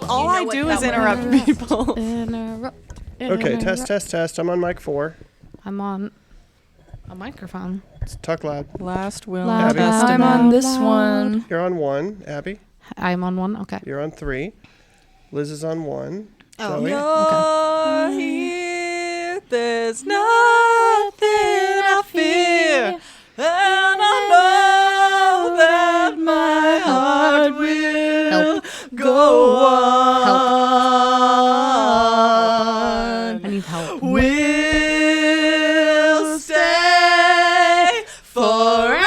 all I do is interrupt people. Okay, test. I'm on mic 4. I'm on a microphone. Talk loud. Last will Loud, test loud, him loud, on this loud. one. You're on 1, Abby. I'm on 1. Okay. You're on 3. Liz is on 1. Oh, Zoe? You're here, there's nothing I fear, and I know that my heart will go on. I need help. We'll stay forever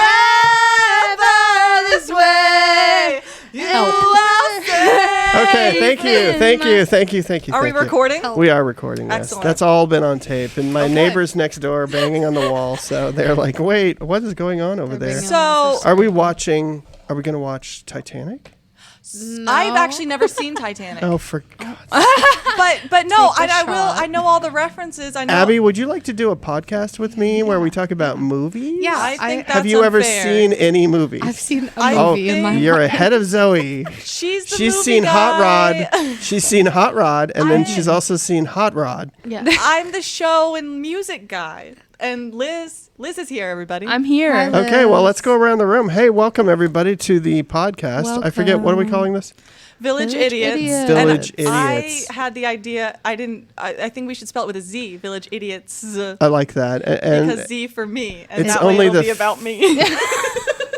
this way. You will stay. Okay, thank you. Are we recording? We are recording, yes. Excellent. That's all been on tape. And my Okay. neighbors next door banging on the wall, so they're like, wait, what is going on over there? banging So Are we going to watch Titanic? I've actually never seen Titanic. Oh, for God's But no, Take the I will. shot. I know all the references. I know. Abby, would you like to do a podcast with me where we talk about movies? Yeah, I think that's Have you ever unfair. seen any movies? I've seen a I movie in my think- You're ahead of Zoe. She's the She's movie seen Hot guy. Rod. She's seen Hot Rod, and then she's also seen Hot Rod. Yeah. I'm the show and music guy, and Liz is here. Everybody. I'm here. Hi, Liz. Okay, well, let's go around the room. Hey, welcome everybody to the podcast. I forget, what are we calling this? Village Village Idiots. Idiots. Village And I Idiots. had the idea. I think we should spell it with a Z. Village Idiots. I like that. And Because Z for me, and It's that way only it'll the be about me.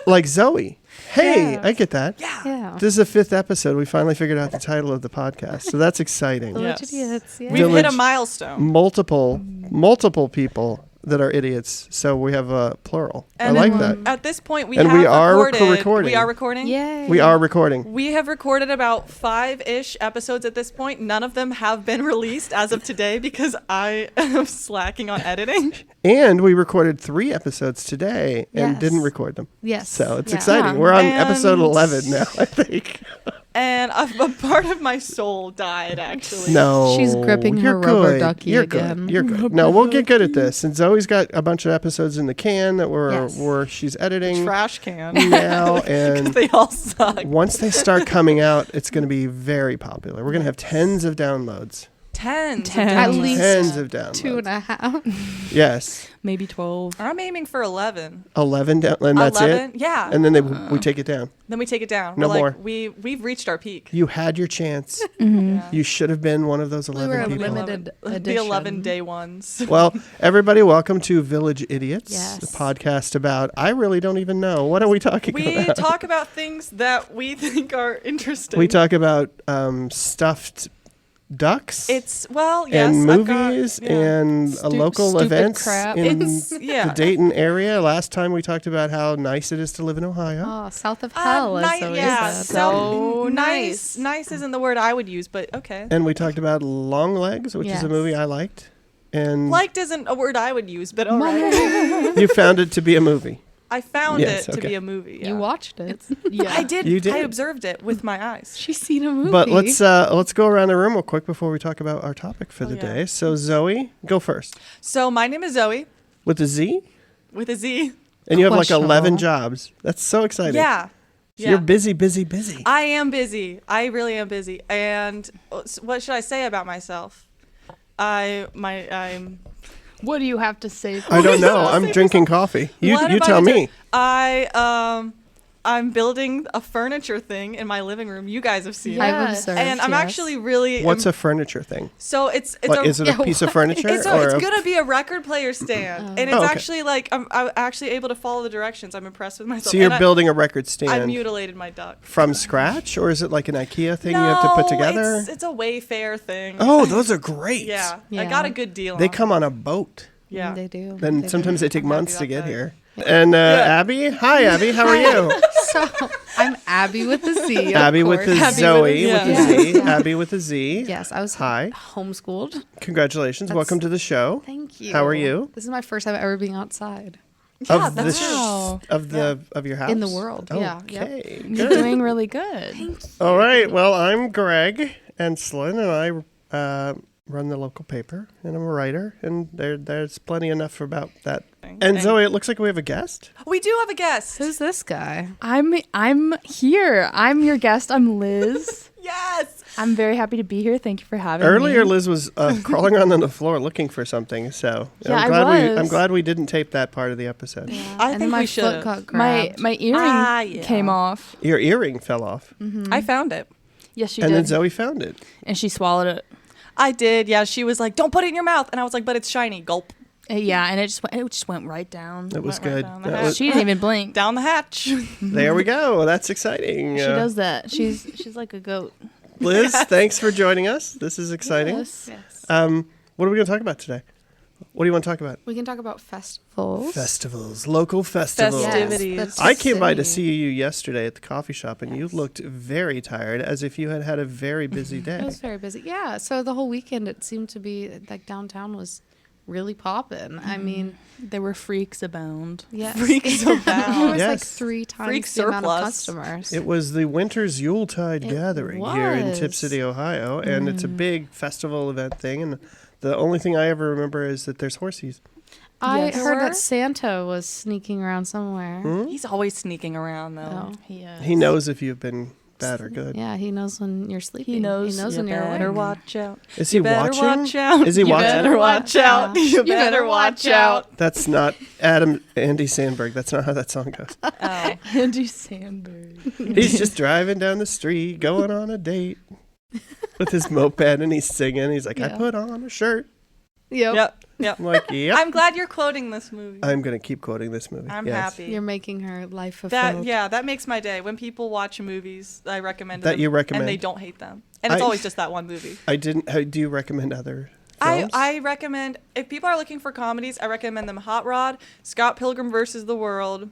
like Zoe. Hey, Yeah. I get that. Yeah. This is the 5th episode. We finally figured out the title of the podcast. So that's exciting. Village Yes. Idiots. Yeah. We've hit a Village- milestone. Multiple people that are idiots. So we have a plural. And I like then that. At this point, we And have we are recorded. recording. We are recording. Yay. We are recording. We have recorded about 5-ish episodes at this point. None of them have been released as of today because I am slacking on editing. And we recorded 3 episodes today and Yes. didn't record them. Yes. So it's Yeah. exciting. Yeah. We're on And- episode 11 now, I think. And a part of my soul died, actually. No. She's gripping you're her rubber good. ducky You're again. Good. You're good. No, we'll get good at this. And Zoe's got a bunch of episodes in the can that Yes. where she's editing Trash can. now. 'Cause And they all suck. once they start coming out, it's going to be very popular. We're going to have tens of downloads. Tens. At least Tens of downloads. 2.5. Yes. Maybe 12. I'm aiming for 11. 11 down, and that's 11? it? Yeah. And then we take it down. Then we take it down. No We're more. like, we've reached our peak. You had your chance. Yeah. You should have been one of those We 11 were a people. limited The edition. 11 day ones. Well, everybody, welcome to Village Idiots, Yes. the podcast about, I really don't even know. What are we talking We about? talk about things that we think are interesting. We talk about stuffed ducks It's, well, yes. and I've got- movies yeah. and local stupid events crap. in Yeah. the Dayton area. Last time we talked about how nice it is to live in Ohio. Oh, south of hell, as Zoe yeah, said. so nice. Nice isn't the word I would use, but okay. And we talked about Long Legs, which is a Yes. movie I liked. And Liked isn't a word I would use, but all right. you found it to be a movie. I found Yes, it to okay. be a movie. Yeah. You watched it. I did. You did. I observed it with my eyes. She's seen a movie. But let's go around the room real quick before we talk about our topic for the yeah. day. So Zoe, go first. So my name is Zoe With a Z? with a Z. And you have like 11 Questionable. jobs. That's so exciting. Yeah. So you're busy, busy, busy. I am busy. I really am busy. And what should I say about myself? I'm. What do you have to say? I don't know. I'm drinking coffee. You What am I tell gonna me. do? I'm building a furniture thing in my living room. You guys have seen it. I've Yes. observed. And I'm yes. actually really. What's a furniture thing? So it's What, a. is it a piece of furniture? It's or gonna be a record player stand, and it's Oh, okay. actually like I'm actually able to follow the directions. I'm impressed with myself. so you're And building a record I stand mutilated my duck. from scratch? Or is it like an IKEA thing you have to put together? It's a Wayfair thing. Oh, those are great. yeah. I Yeah. got a good deal. They on come on a boat. it. Yeah. They do. Then They sometimes do. they take I'm happy months to about get that. here. And Abby? Hi, Abby. How are you? So I'm Abby with a Z. of Abby with the course. Abby Zoe with a- with the Z. Yeah. Abby with the Z. Yes, I was Hi. homeschooled. Congratulations. That's- Welcome to the show. Thank you. How are you? This is my first time ever being outside Yeah, of the that's Wow. of your house in the world. Yeah. Yep. Okay. You're Good. doing really good. All right. Well, I'm Greg Enslin, and I run the local paper, and I'm a writer, and there's plenty enough about that. And Zoe, it looks like we have a guest. We do have a guest. Who's this guy? I'm here. I'm your guest. I'm Liz. Yes. I'm very happy to be here. Thank you for having me. Earlier, Liz was crawling around on the floor looking for something. So Yeah, I'm glad we didn't tape that part of the episode. Yeah. I and think my we should. foot got grabbed. My earring came off. Your earring fell off, I found it. Yes, she and did. then Zoe found it. And she swallowed it. I did. Yeah, she was like, "Don't put it in your mouth," and I was like, "But it's shiny." Gulp. Yeah, and it just went right down. It was Went right good. down the That hatch. was- She didn't even blink. Down the hatch. there we go. That's exciting. She does that. She's like a goat. Liz, thanks for joining us. This is exciting. Yes. What are we going to talk about today? What do you want to talk about? We can talk about festivals. Festivals, local festivals. Festivities. Yes, I came by to city. see you yesterday at the coffee shop, and you looked very tired, as if you had had a very busy day. It was very busy. Yeah. So the whole weekend, it seemed to be like downtown was really popping. I mean, There were freaks abound. yes. Freaks There abound. was like Yes. 3 times Freak the amount of surplus. customers. It was the Winter's Yuletide It gathering here in Tipp was. City, Ohio, and it's a big festival event thing. And the only thing I ever remember is that there's horsies. I Yes. heard Or- that Santa was sneaking around somewhere. Hmm? He's always sneaking around though. Oh. He knows if you've been bad or good. Yeah, he knows when you're sleeping. He knows when you're better awake. watch out. Is he Better watching? watch out. Is he you watching? Better watch out. Yeah. You better watch out. That's not Andy Sandberg. That's not how that song goes. Oh. Andy Sandberg. He's just driving down the street, going on a date with his moped, and he's singing. He's like, I Yeah. put on a shirt. Yep. Yep. I'm like, yep. I'm glad you're quoting this movie. I'm going to keep quoting this movie. I'm Yes. happy. You're making her life fulfilled. That makes my day. When people watch movies, I recommend That them, you recommend. and they don't hate them. And it's I- always just that one movie. I didn't. Do you recommend other films? I recommend, if people are looking for comedies, I recommend them Hot Rod, Scott Pilgrim versus the World.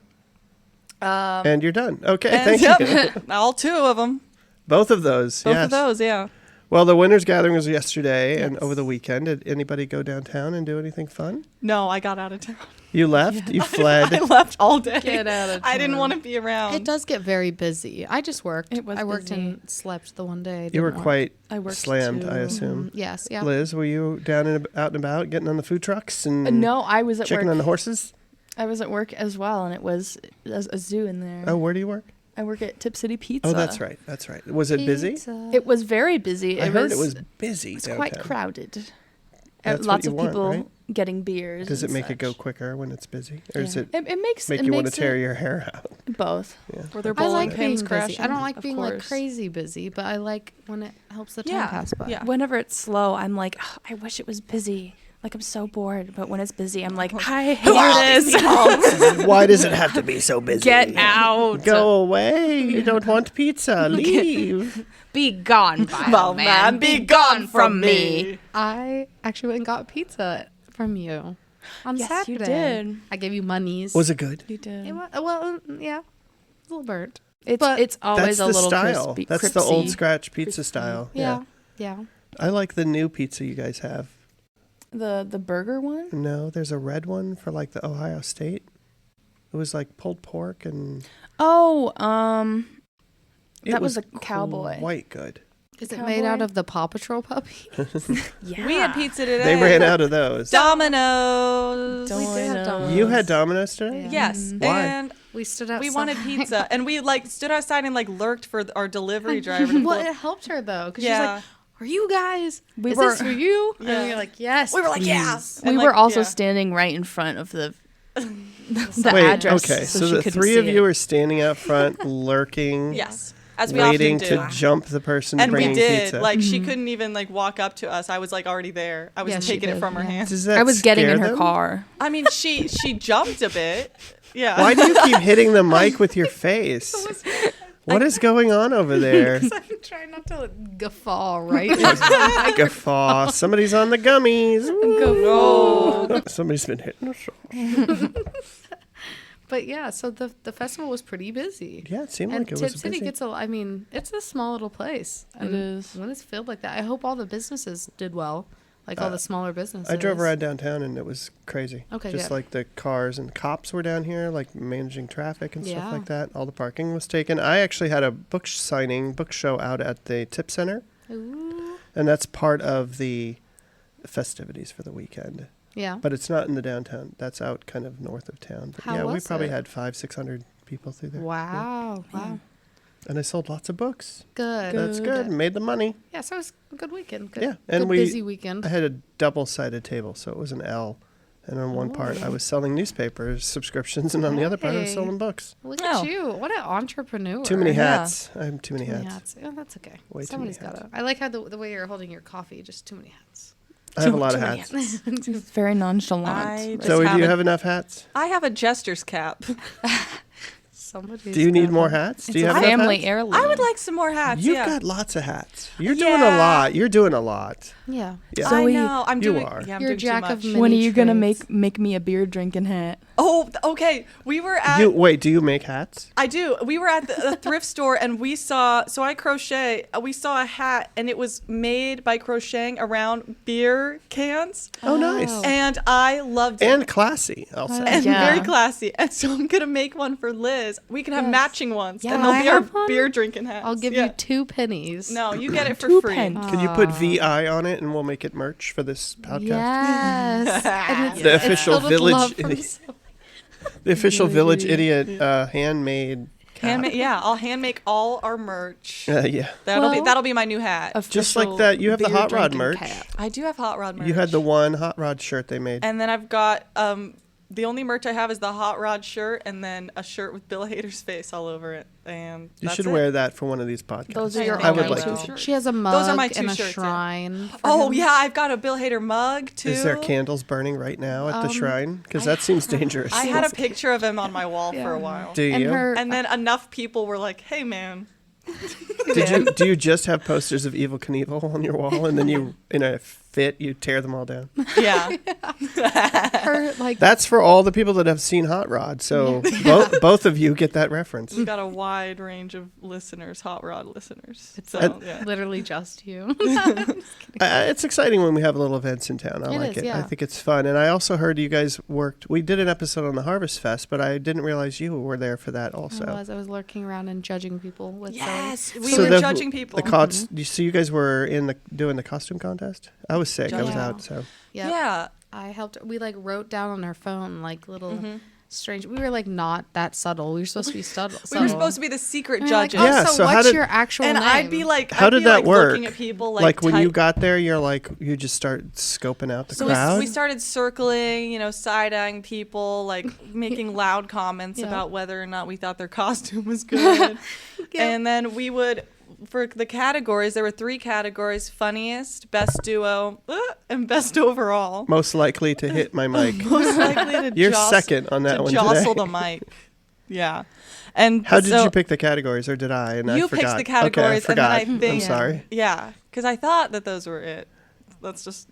And you're done. Okay, And- thank you. yep, all 2 of them. Both of those. Both yes. of those, yeah. Well, the Winners Gathering was yesterday and Yes. over the weekend. Did anybody go downtown and do anything fun? No, I got out of town. You left? You fled? I left all day. Get out of I didn't town. want to be around. It does get very busy. I just worked. It was I worked busy. and slept the one day. I You were didn't work. quite I worked slammed, too. I assume. Yes, yeah. Liz, were you down and out and about, getting on the food trucks and No, I was at checking work. on the horses? I was at work as well, and it was a zoo in there. Oh, where do you work? I work at Tipp City Pizza. Oh, that's right. That's right. Was it busy? Pizza. It was very busy. I heard it was busy It's downtown. quite crowded. That's what Lots you of want, people right? getting beers. Does it and make it go such. quicker when it's busy? Or does Yeah. it It makes make it you want to makes tear it your hair out? both. Yeah. Were there I bowling like being pins busy. crashing? I don't like Of being like course. crazy busy, but I like when it helps the time Yeah, pass by. yeah. Whenever it's slow, I'm like, "Ugh, I wish it was busy. Like I'm so bored. But when it's busy, I'm like, I hate this. Why does it have to be so busy? Get out. Go away. You don't want pizza. Leave. Be gone, vile Well, man. Be gone from me. I actually went and got pizza from you on Yes, Saturday. you did. I gave you monies. Was it good? You did. It was, well, yeah, a little burnt. It's but- it's always That's a the little style. crispy. That's the old crispy. scratch pizza style. Yeah, yeah. I like the new pizza you guys have. The burger one. No, there's a red one for like the Ohio State. It was like pulled pork and Oh, it that was a cowboy. Quite good. Is it made out Cowboy? of the Paw Patrol puppy? Yeah. We had pizza today. They ran out of those. Domino's. We did have Domino's. You had Domino's today? Yeah. Yes, Why? and We stood outside. we wanted pizza, and we like stood outside and like lurked for our delivery driver. To Well, pull- it helped her though, because she's Yeah. like, "Are you guys? We Is were- this for you?" Yeah. And we were like, "Yes." we were like, please." yeah. We And, were like, also yeah. standing right in front of the Wait, address. okay. So she the couldn't three see of you it. are standing out front, lurking, Yes, as we waiting often to do. jump the person And we bringing did. pizza. Like she couldn't even like walk up to us. I was like already there. I was Yeah, she taking it did, from her yeah. hands. Does that I was getting in scare her them? car. I mean, she jumped a bit. Yeah. Why do you keep hitting the mic with your face? What is going on over there? I'm trying not to guffaw, right? Guffaw. Somebody's on the gummies. Guffaw. Somebody's been hitting us. But yeah, so the festival was pretty busy. Yeah, it seemed And like it Tipp was City busy. gets I mean, it's a small little place. It And is. when it's filled like that, I hope all the businesses did well. Like all the smaller businesses. I drove around downtown and it was crazy. Okay, Just good. like the cars and cops were down here, like managing traffic and Yeah. stuff like that. All the parking was taken. I actually had a book show out at the Tipp Center, Ooh. and that's part of the festivities for the weekend. Yeah. But it's not in the downtown. That's out kind of north of town. But How yeah, we was probably it? had 500-600 people through there. Wow. Wow. And I sold lots of books. Good. That's good. Made the money. Yeah, so it was a good weekend. Good, Yeah, and good busy weekend. I had a double-sided table, so it was an L. And on one part, I was selling newspaper subscriptions, and on the other part, I was Hey. selling books. Look at you. What an entrepreneur. Too many Yeah. hats. I have too many hats. Yeah, that's okay. Way too Somebody's many got to. I like how the way you're holding your coffee, just too many hats. I have a lot of Too many hats. It's very nonchalant. I just Zoe, do you a- have enough hats? I have a jester's cap. Somebody's Do you need got more to- hats? Do It's you a have enough family hats? heirloom. I would like some more hats. You've yeah. got lots of hats. You're doing a Yeah. lot. You're doing a lot. Yeah. Yeah. I Zoe, know. I'm you doing. are. Yeah, I'm You're doing a jack too of much. many when are you gonna trades. make me a beer drinking hat? Oh, okay. We were at. Do you make hats? I do. We were at the thrift store and we saw. So I crochet. We saw a hat and it was made by crocheting around beer cans, Oh, nice. and I loved it. And classy, I'll say. And Yeah. very classy. And so I'm gonna make one for Liz. We can have Yes. matching ones, Yeah, and they'll I be our have one. beer drinking hats. I'll give Yeah. you 2 pennies. No, you get it for 2 free. pence. Can you put VI on it and we'll make it merch for this podcast? Yes. And it's- The it's official filled with village love from idiot. Zoe. The official Village Village Idiot handmade cap. Handmade, yeah, I'll hand make all our merch. Yeah. Well- That'll be my new hat. Just like that, you have the Beer Hot Rod drinking merch. cat. I do have hot rod merch. You had the one Hot Rod shirt they made. And then I've got the only merch I have is the hot rod shirt, and then a shirt with Bill Hader's face all over it. And You that's should it. wear that for one of these podcasts. Those are I your think I would I like will. to. She has a mug Those are my 2 and a shirts, yeah. shrine. for Oh him. yeah, I've got a Bill Hader mug too. Is there candles burning right now at the shrine? Because that seems dangerous. I had a picture of him on my wall for Yeah. a while. Do And you? her And then enough people were like, "Hey man." Do you just have posters of Evel Knievel on your wall, and then you, in a fit, you tear them all down? Yeah. her like That's for all the people that have seen Hot Rod. So both of you get that reference. We've got a wide range of listeners, hot rod listeners. It's So, yeah. literally just you. It's exciting when we have little events in town. I It like is, it. yeah. I think it's fun. And I also heard you guys worked. We did an episode on the HarvestFest, but I didn't realize you were there for that also. I was lurking around and judging people with Yes, we So were the- judging people. So you guys were doing the costume contest? I was sick. I was Yeah. out. So Yep. Yeah. I helped. We like wrote down on our phone like little Mm-hmm. strange. We were like not that subtle. We were supposed to be subtle. We were supposed to be the secret And we were like, judges. oh, Yeah, so, so how what's did- your actual And name? I'd be like, how did that work? Looking at people when you type- got there, you just start scoping out the So crowd. we started circling, side-eyeing people, like making loud comments Yeah. about whether or not we thought their costume was good. Yeah. And then we would, for the categories, there were 3 categories: funniest, best duo, and best overall. Most likely to hit my mic. Most likely to You're second on that to one jostle today. the mic. Yeah. And How did so you pick the categories, or did I? And I You forgot. picked the categories, okay, I and then forgot. I think I'm sorry. Yeah, because I thought that those were it. That's just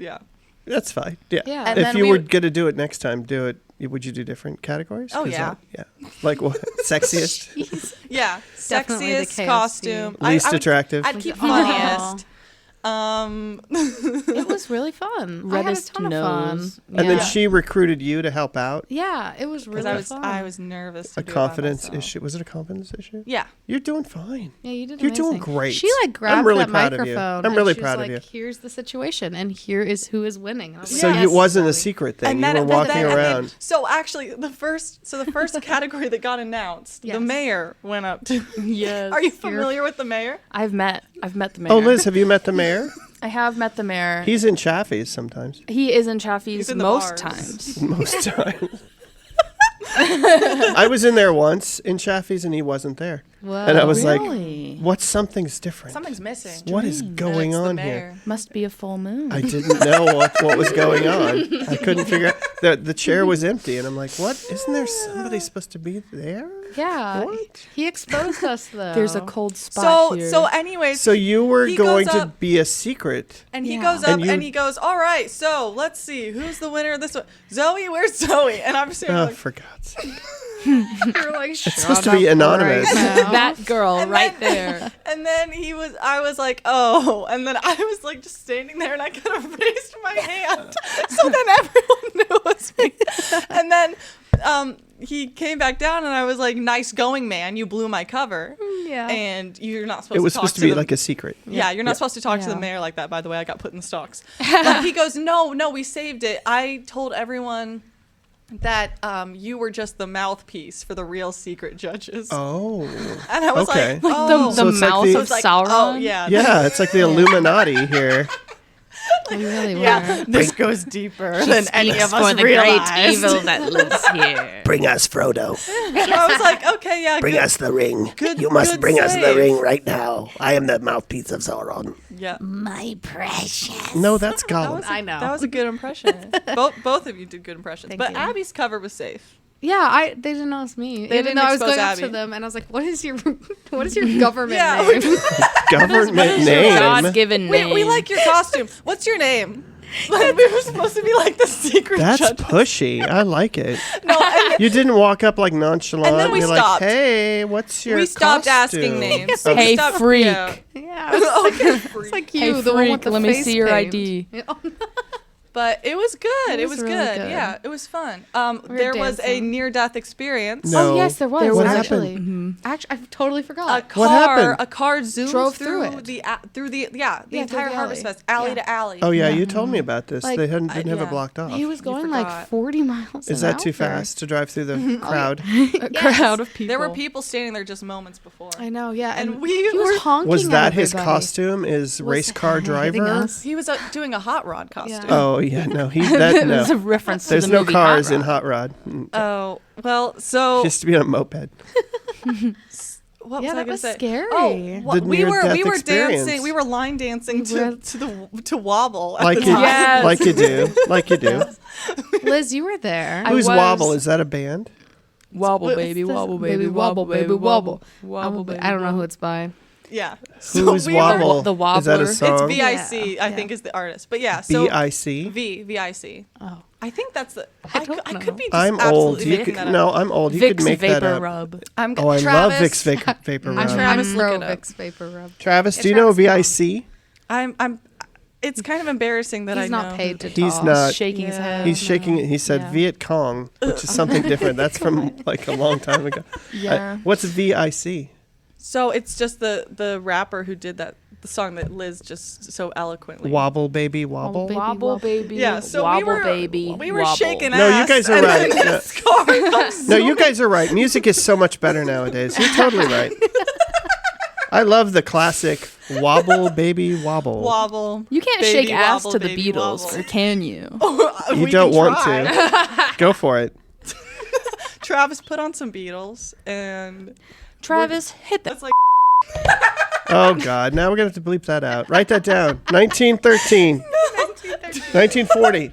That's fine. Yeah. Yeah. And If then you we were would- going to do it next time, do it. Would you do different categories? Oh, 'Cause yeah. yeah. Like what? Sexiest? Yeah, Definitely the sexiest KFC. costume. Least I would- attractive? I'd keep Aw. funniest. It was really fun. Reddest I had a ton of fun. nose. And then Yeah. she recruited you to help out. Yeah, it was really Because fun. I was nervous. To A do it by confidence myself. issue. Was it a confidence issue? Yeah. You're doing fine. Yeah, you did. You're doing amazing. great. She like grabbed I'm really that proud of you. microphone. I'm really and she proud was of like, you. Here's the situation, and here is who is winning. And I was So like, it yes, wasn't a Zoe. secret thing. And then, You were walking and then- around. so actually, the first category that got announced, Yes. the mayor went up to. Yes. Are you familiar with the mayor? I've met the mayor. Oh, Liz, have you met the mayor? I have met the mayor. He's in Chaffee's sometimes. He is in Chaffee's He's in the most bars. times. Most times. I was in there once in Chaffee's and he wasn't there. Whoa. And I was Really? like, what? Something's different. Something's missing. What is And going it's the on mayor. here? Must be a full moon. I didn't know what was going on. I couldn't figure out. The chair was empty. And I'm like, what? Isn't there somebody supposed to be there? Yeah, What? he exposed us though. There's a cold spot here. So anyways, So you were He going goes to up- be a secret. and he Yeah. goes up And and, you- he goes, all right, so let's see, who's the winner of this one? Zoe, where's Zoe? And I'm sitting Oh, like, for God's sake. You're like, It's supposed to be anonymous. that girl And right then- there. and then I was like, oh, and then I was like just standing there and I kind of raised my hand. So then everyone knew it was me. And then he came back down and I was like, nice going, man. You blew my cover. Yeah. And you're not supposed It was to talk supposed to be the, like a secret. Yeah, you're not supposed to talk to Yeah. the mayor like that, by the way. I got put in the stocks. But he goes, no, we saved it. I told everyone that you were just the mouthpiece for the real secret judges. Oh. And I was Okay. like, oh. So the it's like mouth the- of It's like, Sauron. oh, yeah. Yeah, it's like the Illuminati here. We really were. Yeah, this goes deeper than any of us for the realized. great evil that lives here. Bring us Frodo. So I was like, okay, yeah, Bring good. us the ring. good- You must good bring us the save. ring right now. I am the mouthpiece of Sauron. Yeah, My precious. No, that's that Gollum. was I know. that was a good impression. both of you did good impressions, but you. Abby's cover was safe. Yeah, they didn't know it was me. They Even didn't though I was expose going up to Abby. them and I was like, "What is your government Yeah. name?" Government is your name. God-given name. We like your costume. What's your name? Like, we were supposed to be like the secret That's judges. pushy. I like it. No, and You didn't walk up like nonchalant. And then we You're stopped. like, hey, what's your we stopped costume? asking names. Okay. We Hey, stopped- freak. yeah. Yeah, it's like you, Hey, the one with freak, the let me face see your paint. ID. Yeah. But it was good. It was was really good. good. Yeah, it was fun. were There was a dancing. near-death experience. No. Oh yes, there was. What actually. happened? Actually, I totally A forgot. car, happened? a car zoomed Drove through through it. the entire Yeah, through entire the Harvest alley. Fest, alley Yeah. to alley. Oh, yeah, you told me about this. Like, they didn't have yeah. it blocked off. He was going like forgot. 40 miles. Is an that too hour. fast to drive through the crowd? A crowd of people. There were people standing there just moments before. I know. Yeah, And and we he were- was honking. Was at that his everybody. costume? Is race car hitting driver? us. He was doing a hot rod costume. Yeah. Oh, yeah, no. He That that was a no. reference There's to the no movie cars Hot in Rod. Hot Rod. Oh, well, so Just to be on a moped. what Yeah, was I that going to was say? scary. Oh, The we were near-death experience. dancing. We were line dancing to Wobble at Like the you, time. Yes. like you do. Like you do. Liz, you were there. I Who's was- Wobble? Is that a band? Wobble, What's baby, this? wobble, Baby, baby, wobble, wobble, baby, baby, wobble. wobble. Wobble, baby, I don't know who wobble. it's by. Yeah. Who's we were- Wobble? The Is that a Wobbler. song? It's VIC, I Yeah. think, is the artist. But yeah, so B-I-C? VIC. Oh, I think that's the. I don't I know. could be just I'm old. absolutely You making could, that up. no, I'm old. You Vicks could make that Vapor up. Rub. I'm Oh, I love Travis, Vicks Vapor I'm Rub. Travis, I'm look pro it up. Vicks Vapor Rub. Travis, do you Travis, know come on. VIC? I'm. It's kind of embarrassing that I He's know. not paid to talk. He's not. Shaking his Yeah. head. He's shaking it. He said Yeah. Viet Cong, which is something different. That's from like a long time ago. Yeah. What's VIC? So it's just the rapper who did the song that Liz just so eloquently. Wobble, baby, wobble. baby. Wobble, baby. Yeah, so wobble, we were baby. we were wobble. shaking No, you ass. guys are and right. then Yeah. this car comes No, you guys are right. Music is so much better nowadays. You're totally right. I love the classic wobble, baby, wobble. wobble. You can't Baby shake ass wobble, to the baby Beatles, wobble. or can you? You We don't can want try. to. Go for it. Travis put on some Beatles and Travis, hit that. that's like Oh, God. Now we're going to have to bleep that out. Write that down. 1913. 1940.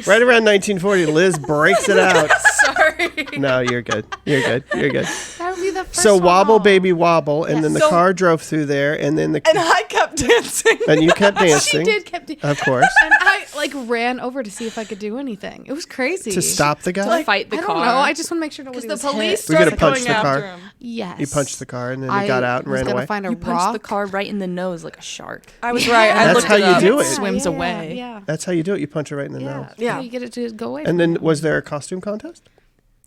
Right around 1940, Liz breaks it out. sorry. No, you're good. You're good. You're good. That would be the first So one wobble, wrong. baby, wobble, and then the So- car drove through there, and then And I kept dancing. and you kept She dancing, did kept. of course, And I like ran over to see if I could do anything. It was crazy. to stop the guy. To fight the I car. don't know. I just want to make sure nobody Because the was police hit. We're gonna started punch going the car. after him. Yes. He punched the car, and then I he got out and was ran gonna away. find a You punched rock. the car right in the nose like a shark. I was right. I That's looked how it you up. do it. Swims yeah, away. Yeah. That's how you do it. You punch it right in the Yeah. nose. Yeah. How you get it to go away. And then was there a costume contest?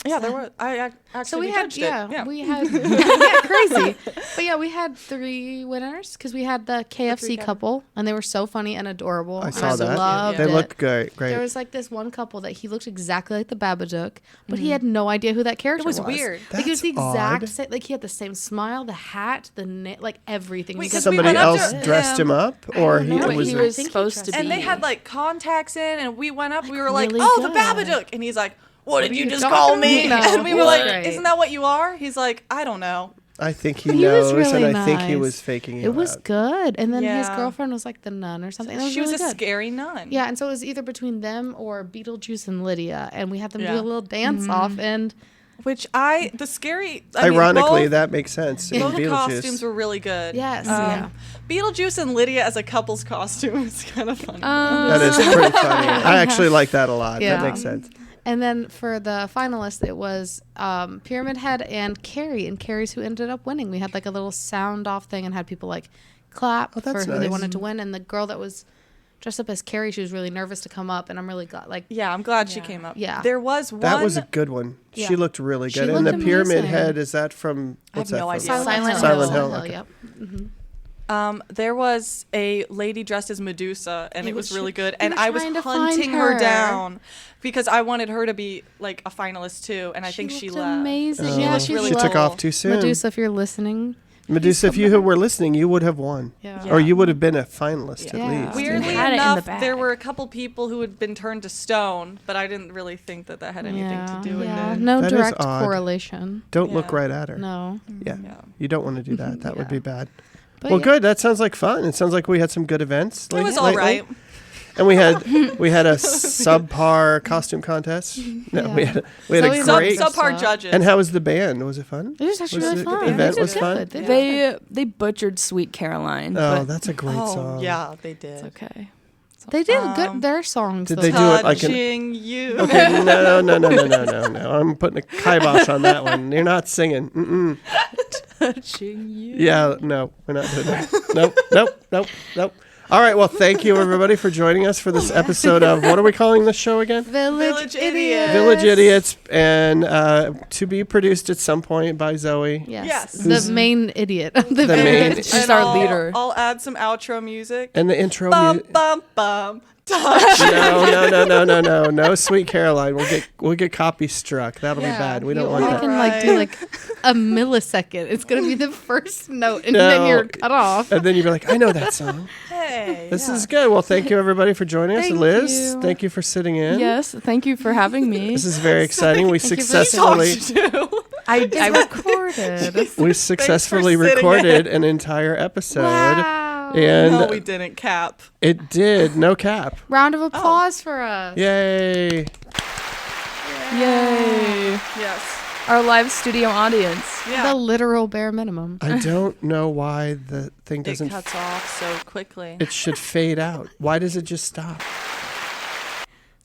Yeah, there was. I actually So we had, judged it. yeah, we had, yeah, crazy. But yeah, we had 3 winners because we had the KFC couple, and they were so funny and adorable. I and saw that. Loved They it. looked great. There Great. was like this one couple that he looked exactly like the Babadook, but he had no idea who that character was. was weird. Like it was the That's exact odd. same. Like he had the same smile, the hat, the like everything. Wait, He 'cause got- we Somebody went up else to dressed him up, or don't he know, but was. he a- was supposed to dressed be. And they had like contacts in, and we went up. We were like, really "Oh, the good. Babadook," and he's like, "What did you you just talking call to me?" me? No, And we were it was like, great. "Isn't that what you are?" He's like, "I don't know." I think he He was knows, really and I think he nice. was faking it. It was out. good, and then his Yeah. girlfriend was like the nun or something. That was She was really a good. scary nun. Yeah, and so it was either between them or Beetlejuice and Lydia, and we had them do Yeah. a little dance off, and Which I mean, Ironically, both, that makes sense. In both Beetlejuice. costumes were really good. Yes, yeah. Beetlejuice and Lydia as a couple's costume is kind of funny. That is pretty funny. I actually like that a lot. Yeah. That makes sense. And then for the finalists, it was Pyramid Head and Carrie, and Carrie's who ended up winning. We had like a little sound off thing and had people like clap for that's who they nice. wanted to win. And the girl that was dressed up as Carrie, she was really nervous to come up, and I'm really glad. Like, Yeah, I'm glad she came up. Yeah. There was one. That was a good one. Yeah. She looked really She good. And the looked Pyramid amazing. Head, is that from, I have what's that no from? idea. Silent Silent Hill. Hill, okay. Yep. There was a lady dressed as Medusa, and it was really good. And were I was trying to find hunting her her. down because I wanted her to be like a finalist too. And I think she looked left. amazing. Oh, Yeah, she she looked took cool. off too soon. Medusa, if you're listening. Medusa, if you were listening, you would have won. Yeah. Or you would have been a finalist Yeah. at least. Weirdly Had it in the enough, bag. there were a couple people who had been turned to stone, but I didn't really think that had anything to do with it. No That is direct odd. correlation. Don't look Yeah. right at her. No. Yeah. Yeah. You don't want to do that. That would be bad. But Well, yeah. good. That sounds like fun. It sounds like we had some good events. It was all right. And we had a subpar costume contest. No, Yeah. we had So a we great. Subpar judges. And how was the band? Was it fun? It was actually Was really it- fun. the event They was did fun? good. They did good. They butchered Sweet Caroline. Oh, but that's a great song. yeah, they did. it's okay. They did good. Their songs. Did though. they do it like an? Touching you. Okay, no. I'm putting a kibosh on that one. You're not singing. Mm-mm. Touching you. Yeah, no, we're not doing that. Nope. All right, well, thank you, everybody, for joining us for this episode of, what are we calling this show again? Village Idiots. Village Idiots, and to be produced at some point by Zoe. Yes. Yes. The main idiot of the The main- village. She's And our leader. I'll add some outro music. And the intro Bum, music. bum, bum. No, Sweet Caroline. We'll get copy struck. That'll be bad. We don't want I that. can like do like a millisecond. It's gonna be the first note, and No. then you're cut off. And then you'd be like, I know that song. Hey. This is good. Well, thank you, everybody, for joining us. Thank Liz, you. thank you for sitting in. Yes, thank you for having me. This is very exciting. We Thank you for successfully I Recorded. we successfully sitting recorded an entire episode. Wow. And No, we didn't, Cap. it did. No cap. Round of applause for us. Yay. Yay. Yes. Our live studio audience. Yeah. The literal bare minimum. I don't know why the thing It doesn't. cuts off so quickly. It should fade out. Why does it just stop?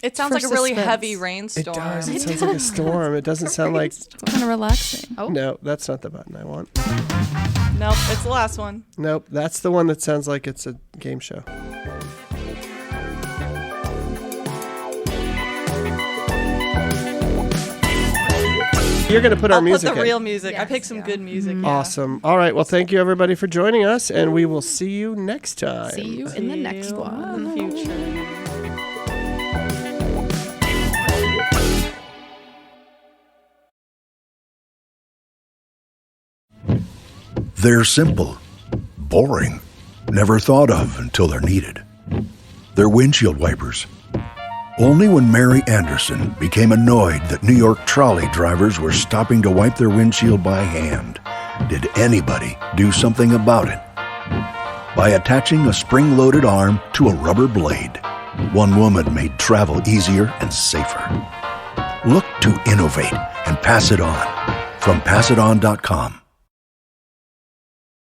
It sounds for like a really suspense. heavy It rainstorm. does. It sounds like a storm. It doesn't sound like. Kind of relaxing. Oh. No, that's not the button I want. Nope, it's the last one. Nope, that's the one that sounds like it's a game show. You're going to put our I'll music put the in. real music. I picked some good music. Yeah. Awesome. All right. Well, thank you, everybody, for joining us, and we will see you next time. See you in the next one. In the future. They're simple, boring, never thought of until they're needed. They're windshield wipers. Only when Mary Anderson became annoyed that New York trolley drivers were stopping to wipe their windshield by hand did anybody do something about it. By attaching a spring-loaded arm to a rubber blade, one woman made travel easier and safer. Look to innovate and pass it on from passiton.com.